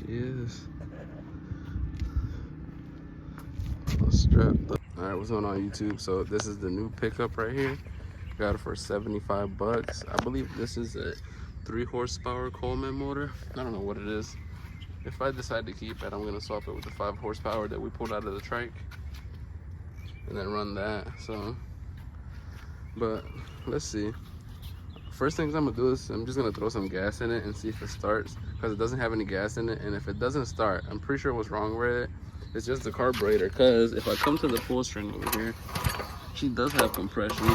she is. All strapped up. All right, what's going on YouTube? So this is the new pickup right here. Got it for 75 bucks. I believe this is a 3 horsepower Coleman motor. I don't know what it is. If I decide to keep it, I'm gonna swap it with the 5 horsepower that we pulled out of the trike and then run that. So, but let's see. First things I'm gonna do is I'm just gonna throw some gas in it and see if it starts, because it doesn't have any gas in it. And if it doesn't start, I'm pretty sure what's wrong with it. It's just the carburetor, because if I come to the full string over here, she does have compression.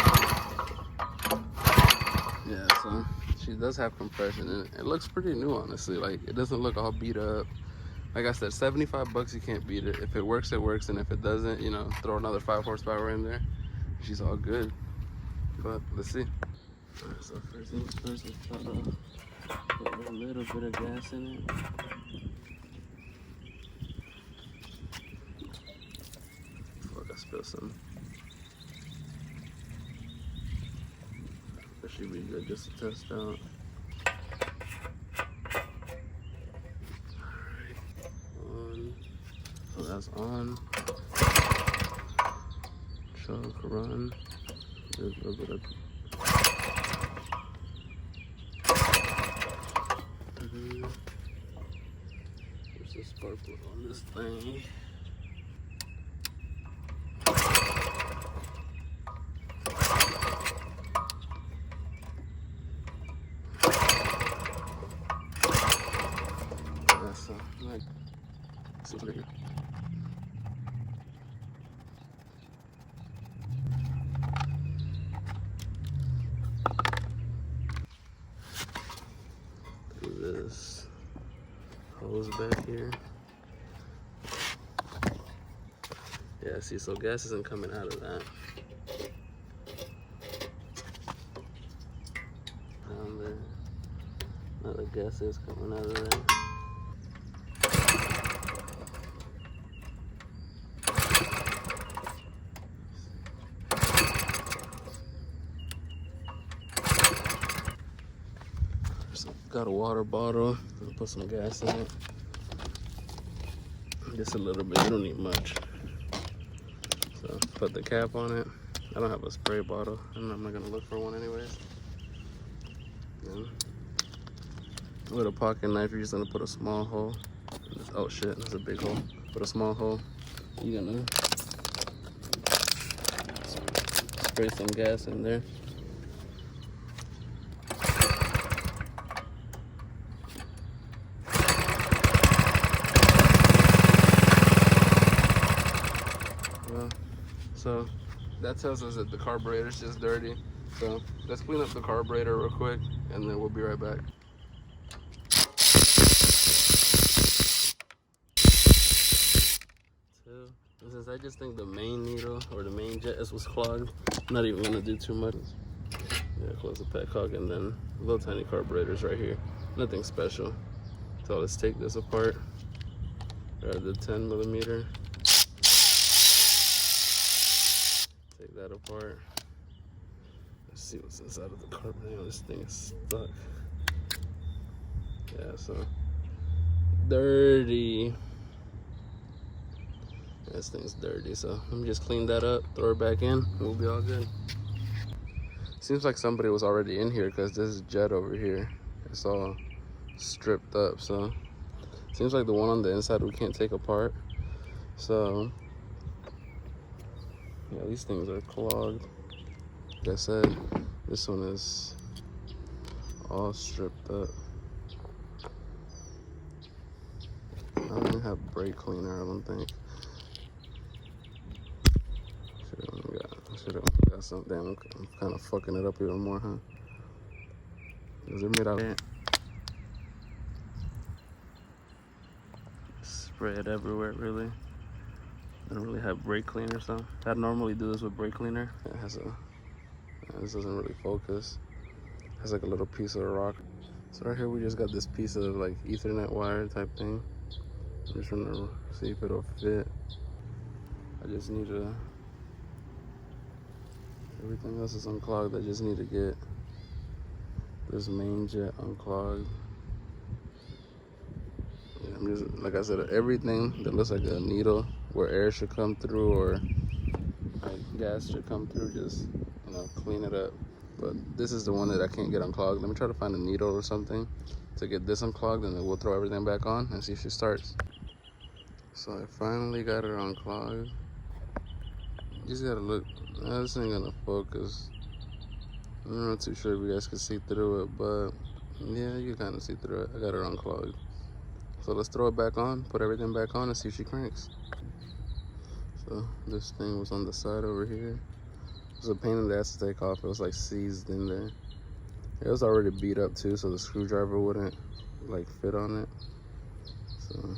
Yeah, so she does have compression, and it looks pretty new, honestly. Like, it doesn't look all beat up. Like I said, 75 bucks, you can't beat it. If it works, it works, and if it doesn't, you know, throw another 5 horsepower in there. She's all good. But let's see. Alright, so first things first, let's try to put a little bit of gas in it. Fuck, I spilled some. That should be good just to test out. Alright, on. So that's on. Choke, run. There's a little bit of. There's a spark plug on this thing. That's like, see what's right here. Through this hose back here. Yeah, see, so gas isn't coming out of that. Down there. Now the gas is coming out of there. So got a water bottle. I'll put some gas in it. Just a little bit, you don't need much. So put the cap on it. I don't have a spray bottle, and I'm not gonna look for one anyways. And with a pocket knife, you're just gonna put a small hole. Oh shit, that's a big hole. Put a small hole. You're gonna spray some gas in there. So that tells us that the carburetor's just dirty. So let's clean up the carburetor real quick, and then we'll be right back. Since I just think the main needle or the main jet was clogged, I'm not even gonna do too much. Yeah, close the petcock, and then little tiny carburetors right here. Nothing special. So let's take this apart. Grab the 10mm. Take that apart. Let's see what's inside of the carburetor. This thing is stuck. Yeah, so dirty. This thing's dirty, so let me just clean that up, throw it back in, and we'll be all good. Seems like somebody was already in here, because this jet over here, it's all stripped up. So seems like the one on the inside we can't take apart. So yeah, these things are clogged. Like I said, this one is all stripped up. I don't even have brake cleaner, I don't think. Should have got something. I'm kind of fucking it up even more, huh? Is it made out of spray it everywhere, really? I don't really have brake cleaner, so I normally do this with brake cleaner. It has a, this doesn't really focus. It has like a little piece of rock. So right here we just got this piece of like Ethernet wire type thing. I'm just trying to see if it'll fit. I just need to, everything else is unclogged. I just need to get this main jet unclogged. Yeah, I'm just, like I said, everything that looks like a needle where air should come through or like gas should come through, just, you know, clean it up. But this is the one that I can't get unclogged. Let me try to find a needle or something to get this unclogged, and then we'll throw everything back on and see if she starts. So I finally got her unclogged. You just gotta look. This ain't gonna focus. I'm not too sure if you guys can see through it, but yeah, you can kind of see through it. I got her unclogged. So let's throw it back on, put everything back on, and see if she cranks. So this thing was on the side over here. It was a pain in the ass to take off. It was like seized in there. It was already beat up too, so the screwdriver wouldn't like fit on it. So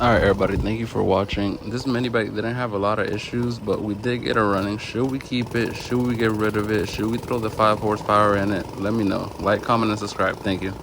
alright everybody, thank you for watching. This mini bike didn't have a lot of issues, but we did get her running. Should we keep it? Should we get rid of it? Should we throw the 5 horsepower in it? Let me know. Like, comment, and subscribe. Thank you.